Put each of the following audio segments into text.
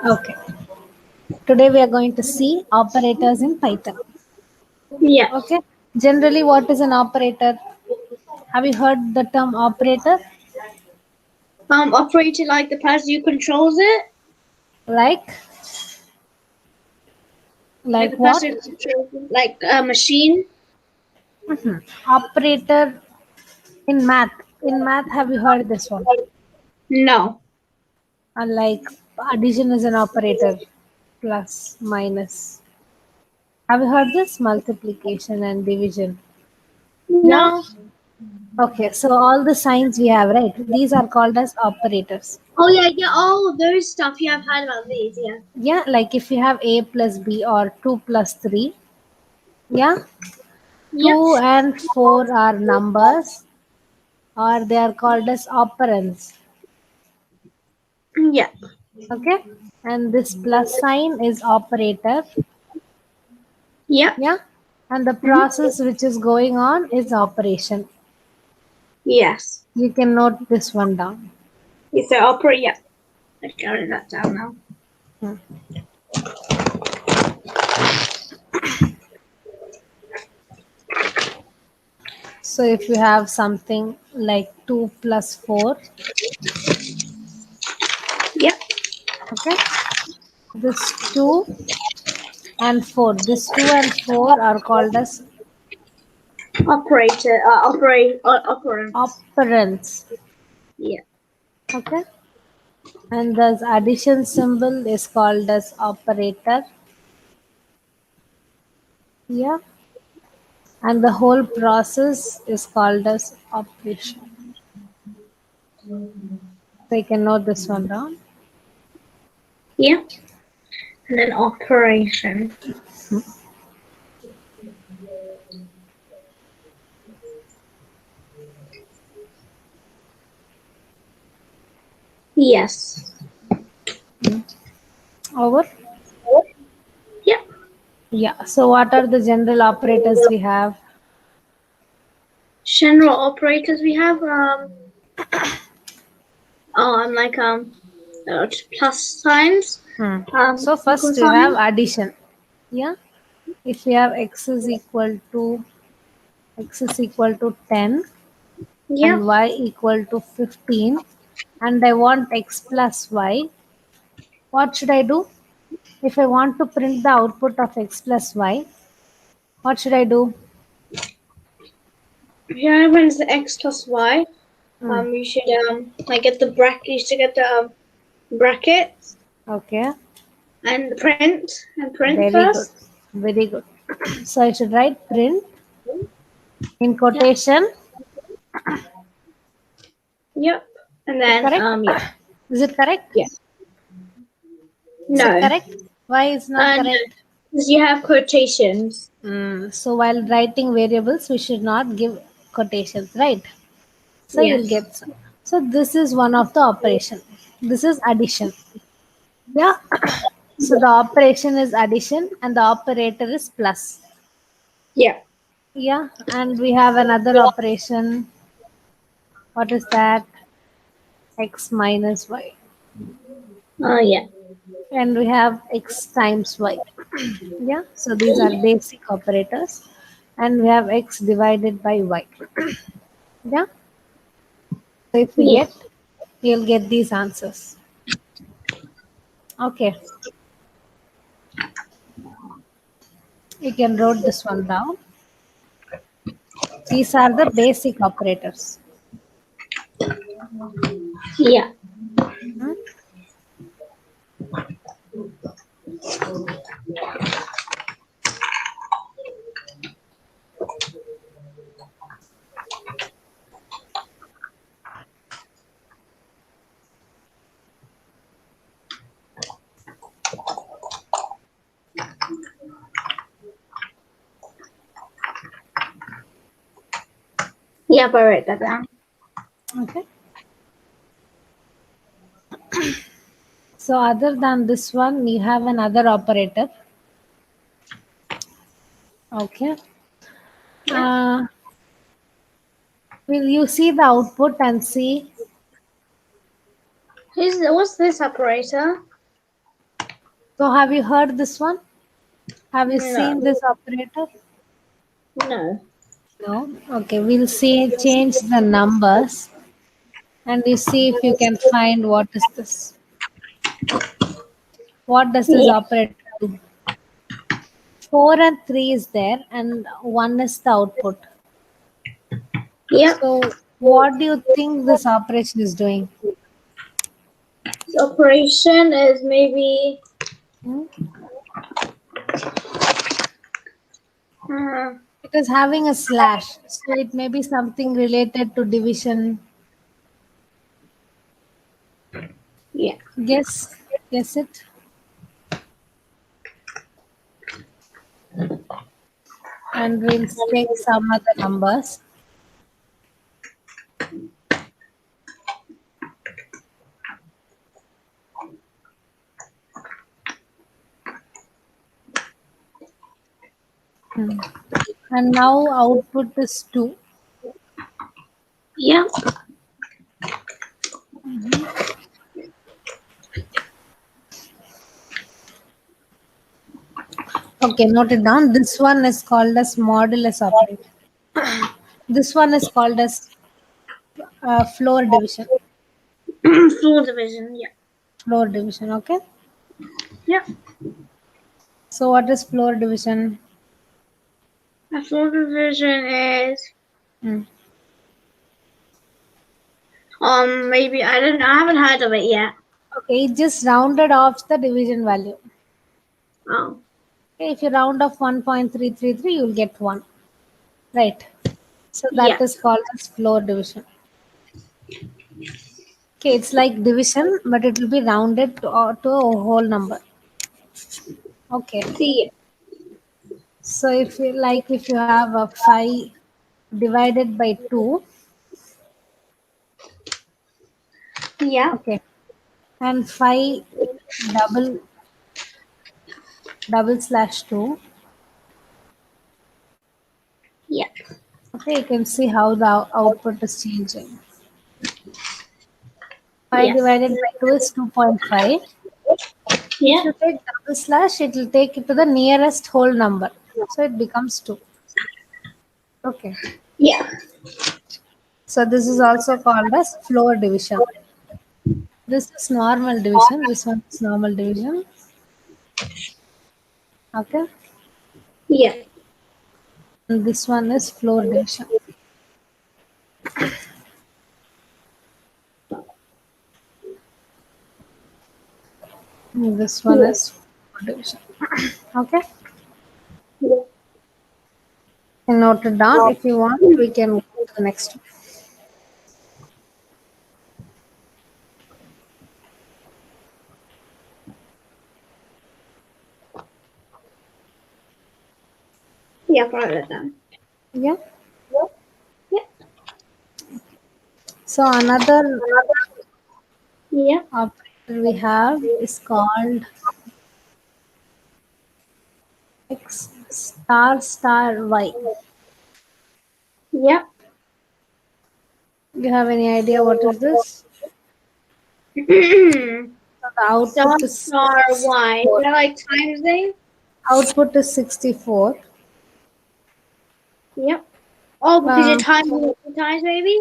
Okay. Today we are going to see operators in Python. Yeah. Okay. Generally, what is an operator? Have you heard the term operator? Operated like the person who controls it. Like, Like like the what? person who controls it. Like a machine. Operator in math. In math, have you heard this one? No. Like addition is an operator, plus, minus. Have you heard this? Multiplication and division. Yeah. No. Okay. So all the signs we have, right? These are called as operators. Oh yeah, yeah. Oh, those stuff. Yeah, I've heard about these. Yeah. Yeah, like if you have a plus b or 2 plus 3, yeah, Yep. 2 and 4 are numbers or they are called as operands. Yeah. Okay, and this plus sign is operator. Yep. Yeah, and the Mhm. process which is going on is operation. Yes. You can note this one down. It's an opera. Yeah. I've counted that down now. Hmm. So if you have something like 2 plus 4, Yep. okay, this 2 and 4, this 2 and 4 are called as Operator. Operands. operands. Yeah. Okay, and the addition symbol is called as operator. Yeah, and the whole process is called as operation. So you can note this one down. Yeah. And then operation. Yes. Over. Yep. Yeah, so what are the general operators we have? General operators we have like plus signs. So Equal first you have sign. addition. Yeah, if you have x is equal to 10 Yep. and y equal to 15 and I want x plus y, what should I do? If I want to print the output of x plus y, what should I do? Here when it's the x plus y, Hmm. you should like get the bracket. You should get the brackets Okay, and print very good, first. very good. So I should write print in quotation. Yep. And Is it then correct? yeah. Is it correct? Yeah. Is it No. correct? Why is not No. correct? Because you have quotations. So while writing variables, we should not give quotations, right? So you'll Yes. get some. So this is one of the operation. This is addition. Yeah. So the operation is addition and the operator is plus. Yeah. Yeah. And we have another operation. What is that? X minus y. Oh yeah. And we have x times y. Yeah. So these are basic operators. And we have x divided by y. Yeah. So if we Yeah. get, you'll get these answers. Okay. You can write this one down. These are the basic operators. Yeah. Hmm? Yep. I write that down. Okay. So other than this one, you have another operator. Okay. Uh, will you see the output and see? What's this operator? So have you heard this one? Have you seen No. this operator? No. No. Okay, we'll see change the numbers and you see if you can find what is this. What does this Yeah. operator do? 4 and 3 is there and 1 is the output. Yep. So what do you think this operation is doing? The operation is maybe Hmm? uh, It is having a slash. So it may be something related to division. yeah. Guess. Guess it. And we'll take some other numbers. Hmm. And now output is 2. Yep. Okay, note it down. This one is called as modulus operator. This one is called as floor division. Full division. Yeah. Floor division, okay? Yep. So what is floor division? A full division is Hmm. maybe I don't know. I haven't heard of it yet. Okay, it just rounded off the division value. Oh. Okay, if you round off 1.333, you'll get 1. Right. So that Yeah. is called as floor division. Okay, it's like division, but it will be rounded to a whole number. Okay. See. So if you have a 5 divided by 2, Yeah. okay, and 5 double double slash 2, Yeah. okay, you can see how the output is changing. 5 Yes. divided by 2 is 2.5. If Yeah. you take double slash, it will take it to the nearest whole number. So it becomes 2. Okay. Yeah. So this is also called as floor division. This is normal division. This one is normal division. Okay. Yeah. And this one is floor division. And this one Yeah. is floor division. Okay. Yeah. And note it down. If you want, we can go to the next one. Yeah. Probably that. Yeah. Yeah. So another Yeah. operator we have is called X star star Y. Yeah. Do you have any idea what is this? So the Star output is star Y. Is 64. that like times thing? Output is 64. Yep. Oh, because you're Uh, timing it times maybe?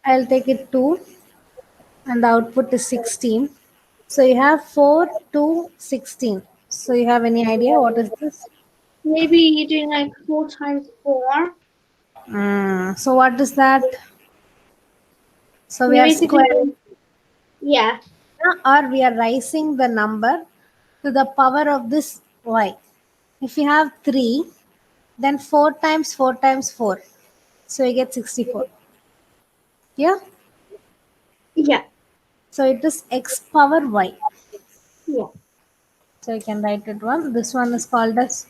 I'll take it 2 and the output is 16. So you have 4 to 16. So you have any idea what is this? Maybe you're doing like 4 times 4. So what is that? So we You are need to squaring do, yeah. or we are raising the number to the power of this y. If you have 3, then 4 times 4 times 4. So you get 64. Yeah? Yeah. So it is x power y. Yeah. So you can write it one. This one is called as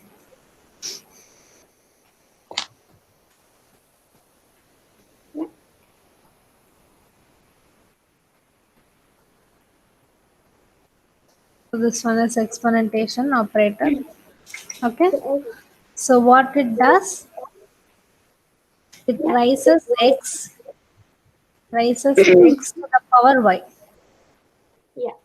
Yeah. so this one is exponentiation operator. Okay. Yeah. So what it does, it Yeah. raises x to the power y. Yeah.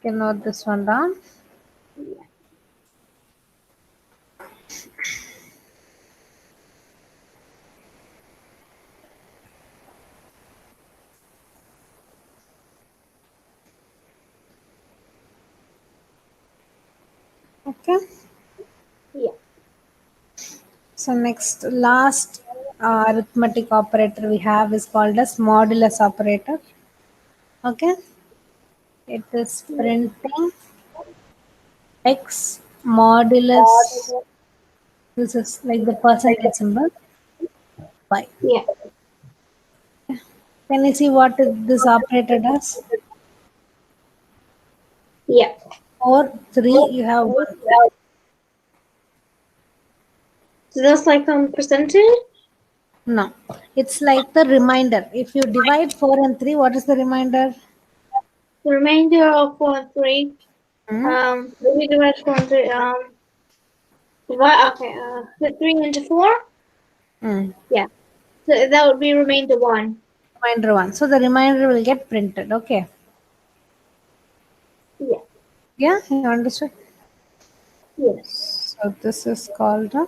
can note this one down. Okay. Yeah. So next, last arithmetic operator we have is called as modulus operator. Okay. It is Yeah. printing x modulus. This is like the percentage symbol y. Yeah. Can you see what this operator does? Yeah. Or 3, you have 1. So that's like percentage. No, it's like the remainder. If you divide 4 and 3, what is the remainder? The remainder of 4 and 3. Hmm? We divide 4 and 3. Divide. Okay. Put 3 into 4. Hmm. Yeah. So that would be remainder 1. Remainder 1. So the remainder will get printed. Okay. Yeah. Yeah, you understood? Yes. So this is called a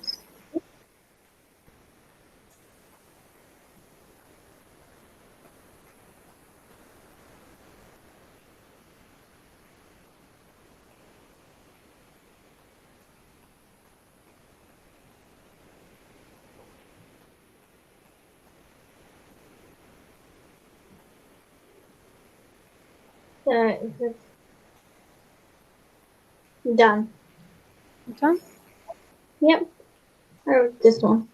It's done. okay? Yep. Or this one.